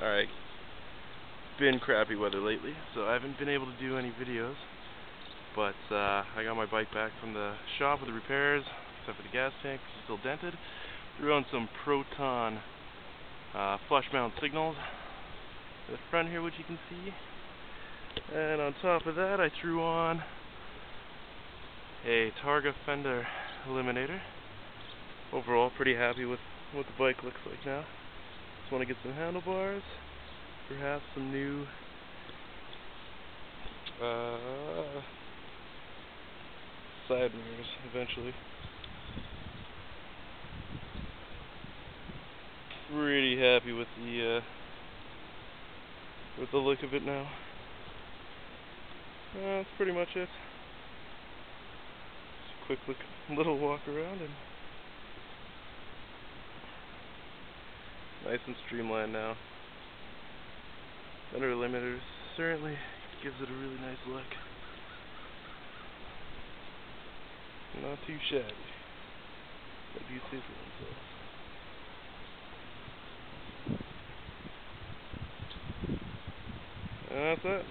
Alright, been crappy weather lately, so I haven't been able to do any videos, but I got my bike back from the shop with the repairs, except for the gas tank, which is still dented. Threw on some Proton Flushmount signals at the front here, which you can see, and on top of that I threw on a Targa fender eliminator. Overall, pretty happy with what the bike looks like now. Just want to get some handlebars, perhaps some new side mirrors eventually. Pretty happy with the look of it now. That's pretty much it. Just a quick little walk around, and nice and streamlined now. Fender eliminator certainly gives it a really nice look. Not too shabby. What do you say for themselves? And that's it.